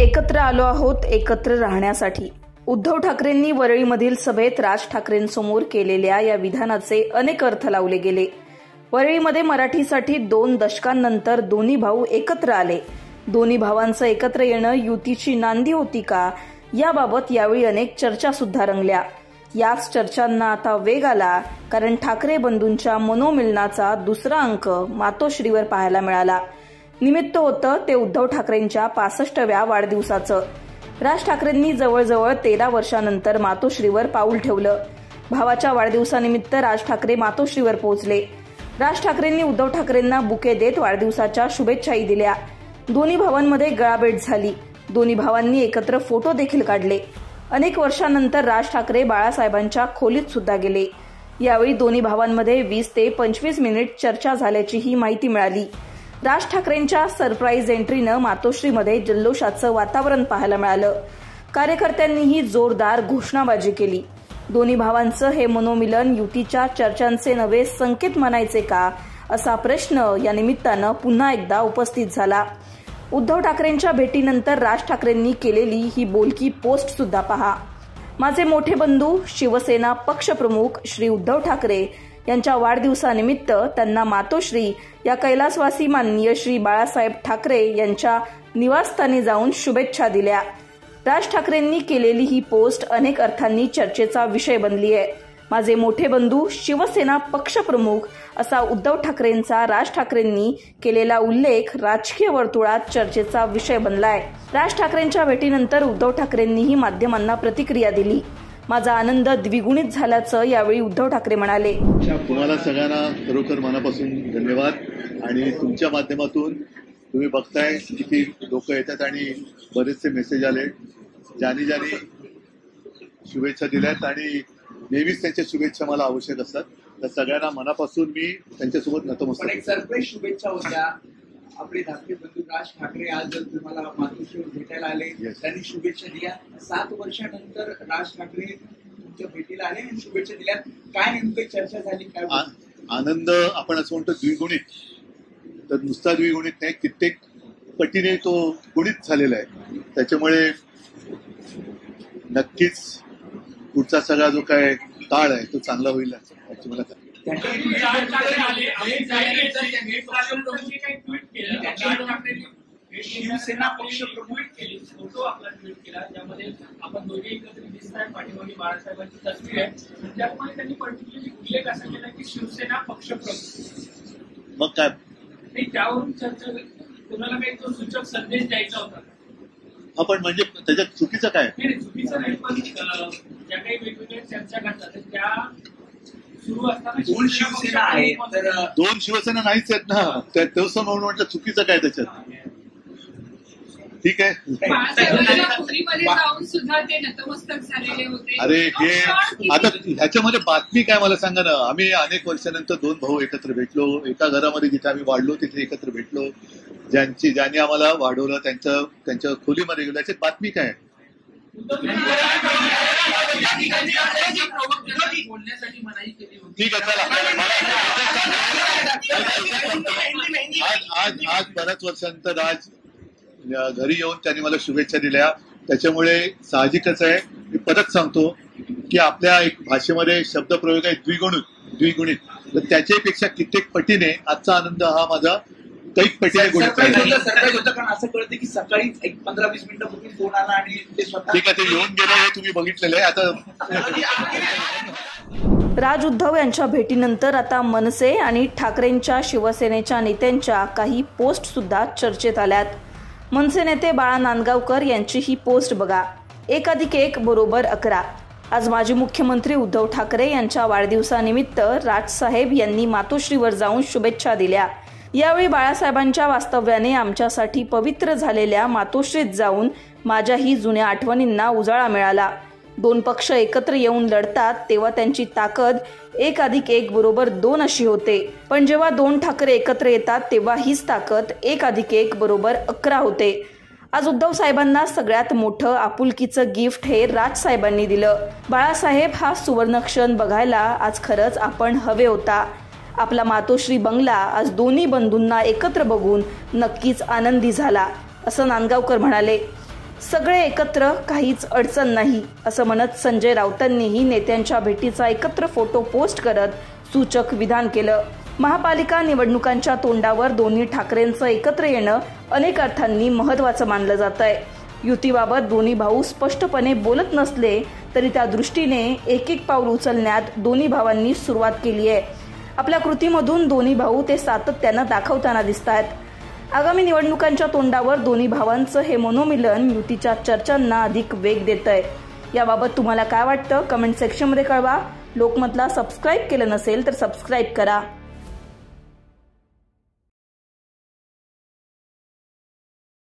एकत्र आलो आहोत एकत्र राहण्यासाठी। उद्धव ठाकरेंनी वरळीमधील सभेत राज ठाकरेंसमोर केलेल्या या विधानाचे अनेक अर्थ लावले गेले। वरळीमध्ये मराठीसाठी 2 दशकांनंतर दोन्ही भाऊ एकत्र आले। दोन्ही भावांचं एकत्र येणं युतीची नांदी होती का, याबाबत यावेळी अनेक चर्चा सुद्धा रंगल्या। याच चर्चांना आता वेग आला, कारण ठाकरे बंधूंच्या मनोमिलनाचा दुसरा अंक मातोश्रीवर पाहायला मिळाला। निमित्त होतं ते उद्धव ठाकरेंच्या 65व्या वाढदिवसाचं। राज ठाकरेंनी जवळजवळ 13 वर्षांनंतर मातोश्रीवर पाऊल ठेवलं। भावाच्या वाढदिवसानिमित्त राज ठाकरे मातोश्रीवर पोहोचले। राज ठाकरेंनी उद्धव ठाकरेंना बुके देत वाढदिवसाच्या शुभेच्छाही दिल्या। दोन्ही भावांमध्ये गळाभेट झाली। दोन्ही भावांनी एकत्र फोटो देखील काढले। अनेक वर्षांनंतर राज ठाकरे बाळासाहेबांच्या खोलीत सुद्धा गेले। यावेळी दोन्ही भावांमध्ये 20 ते 25 मिनिट चर्चा झाल्याचीही माहिती मिळाली। राज ठाकरेंच्या सरप्राईज एंट्रीनं मातोश्रीमध्ये जल्लोषाचं वातावरण पाहायला मिळालं। कार्यकर्त्यांनीही जोरदार घोषणाबाजी केली। दोन्ही भावांचं हे मनोमिलन युतीच्या चर्चांचे नवे संकेत म्हणायचे का, असा प्रश्न या निमित्तानं पुन्हा एकदा उपस्थित झाला। उद्धव ठाकरेंच्या भेटीनंतर राज ठाकरेंनी केलेली ही बोलकी पोस्ट सुद्धा पहा। माझे मोठे बंधू शिवसेना पक्षप्रमुख श्री उद्धव ठाकरे यांच्या वाढदिवसानिमित्त त्यांना मातोश्री या कैलासवासी माननीय श्री बाळासाहेब ठाकरे यांच्या निवासस्थानी जाऊन शुभेच्छा दिल्या। राज ठाकरेंनी केलेली ही पोस्ट अनेक अर्थांनी चर्चेचा विषय बनली आहे। माझे मोठे बंधू शिवसेना पक्षप्रमुख असा उद्धव ठाकरेंचा राज ठाकरेंनी केलेला उल्लेख राजकीय वर्तुळात चर्चेचा विषय बनलाय। राज ठाकरेंच्या भेटीनंतर उद्धव ठाकरेंनीही माध्यमांना प्रतिक्रिया दिली। माझा आनंद द्विगुणित झाल्याचं यावेळी उद्धव ठाकरे म्हणाले। तुम्हाला सगळ्यांना खरोखर मनापासून धन्यवाद। आणि तुमच्या माध्यमातून तुम्ही बघताय किती लोक येतात आणि बरेचसे मेसेज आले, ज्यांनी शुभेच्छा दिल्यात आणि नेहमीच त्यांच्या शुभेच्छा मला आवश्यक असतात। तर सगळ्यांना मनापासून मी त्यांच्यासोबत नतमस्तक। एक सरप्राईज शुभेच्छा होत्या। आपले धाकटे बंधू राज ठाकरे आज तुम्हाला मातोश्रीवर भेटायला आले, त्यांनी शुभेच्छा दिल्या। 7 वर्षानंतर राज ठाकरे तुमच्या भेटीला आले आणि शुभेच्छा दिल्या। काय नेमकी चर्चा झाली, काय आनंद आपण असं म्हणतो द्विगुणित, तर नुसता द्विगुणित नाही, कित्येक पटीने तो गुणित झालेला आहे। त्याच्यामुळे नक्कीच पुढचा सगळा जो काय काळ आहे तो चांगला होईल याची मला शिवसेना पक्षप्रमुख केली फोटो आपला ट्विट केला, ज्यामध्ये आपण दोघे एकत्र दिसताय, पाठीमागे बाळासाहेबांची तस्वीर आहे। त्यामुळे त्यांनी पर्टिक्युलरली उल्लेख असा केला की शिवसेना पक्षप्रमुख। मग काय नाही, त्यावरून चर्चा कोणाला काही तो सूचक संदेश द्यायचा होता। आपण म्हणजे त्याच्यात चुकीचं काय? चुकीचं नाही, पण ज्या काही वेगवेगळ्या चर्चा करतात त्या सुरू असताना 2 शिवसेना आहेत, तर 2 शिवसेना नाहीच आहेत ना, तसं म्हणून म्हटलं चुकीचं काय त्याच्यात? ठीक आहे। अरे हे आता ह्याच्यामध्ये बातमी काय मला सांगा ना। आम्ही अनेक वर्षानंतर 2 भाऊ एकत्र भेटलो, एका घरामध्ये जिथे आम्ही वाढलो तिथे एकत्र भेटलो। ज्यांनी आम्हाला वाढवलं त्यांच्या खोलीमध्ये गेलो, याच्यात बातमी काय? ठीक आहे, चला। आज बऱ्याच वर्षानंतर आज घरी येऊन त्यांनी मला शुभेच्छा दिल्या, त्याच्यामुळे साहजिकच आहे। मी परत सांगतो की आपल्या एक भाषेमध्ये शब्दप्रयोग आहे द्विगुणित, तर त्याच्यापेक्षा कित्येक पटीने आजचा आनंद हा माझा कैक पटीने गुणित झाला। कारण असं कळतं की सकाळी 15-20 मिनिटापूर्वी फोन आला आणि ते स्वतः ठीक आहे, ते येऊन गेलं हे तुम्ही बघितलेलं आहे। आता राज उद्धव यांच्या भेटीनंतर आता मनसे आणि ठाकरेंच्या शिवसेनेच्या नेत्यांच्या काही पोस्ट सुद्धा चर्चेत आल्यात। मनसे नेते बाळा नांदगावकर यांची ही पोस्ट बघा। 1+1 = 11। आज माजी मुख्यमंत्री उद्धव ठाकरे यांच्या वाढदिवसानिमित्त राजसाहेब यांनी मातोश्रीवर जाऊन शुभेच्छा दिल्या। यावेळी बाळासाहेबांच्या वास्तव्याने आमच्यासाठी पवित्र झालेल्या मातोश्रीत जाऊन माझ्याही जुन्या आठवणींना उजाळा मिळाला। 2 पक्ष एकत्र येऊन लढतात तेव्हा त्यांची ताकद 1+1 = 2 अशी होते, पण जेव्हा 2 ठाकरे एकत्र येतात तेव्हा हीच ताकद 1+1 = 11 होते। आज उद्धव साहेबांना सगळ्यात मोठं आपुलकीचं गिफ्ट हे राज साहेबांनी दिलं। बाळासाहेब हा सुवर्ण क्षण बघायला आज खरंच आपण हवे होता। आपला मातोश्री बंगला आज दोन्ही बंधूंना एकत्र बघून नक्कीच आनंदी झाला, असं नांदगावकर म्हणाले। सगळे एकत्र, काहीच अडचण नाही असं म्हणत संजय राऊतांनीही नेत्यांच्या भेटीचा एकत्र फोटो पोस्ट करत सूचक विधान केलं. महापालिका निवडणुकांच्या तोंडावर दोन्ही ठाकरेंचं एकत्र येणं अनेक अर्थांनी महत्त्वाचं मानलं जात आहे. युतीबाबत दोन्ही भाऊ स्पष्टपणे बोलत नसले तरी त्या दृष्टीने एक एक पाऊल उचलण्यात दोन्ही भावांनी सुरुवात केली आहे. आपल्या कृतीमधून दोन्ही भाऊ ते सातत्यानं दाखवताना दिसत आहेत. आगामी निवडणुकांच्या तोंडावर दोन्ही भावांचं हे मनोमिलन युतीच्या चर्चांना अधिक वेग देत आहे. याबाबत तुम्हाला काय वाटतं कमेंट सेक्शनमध्ये कळवा. लोकमतला सबस्क्राईब केलं नसेल तर सबस्क्राईब करा.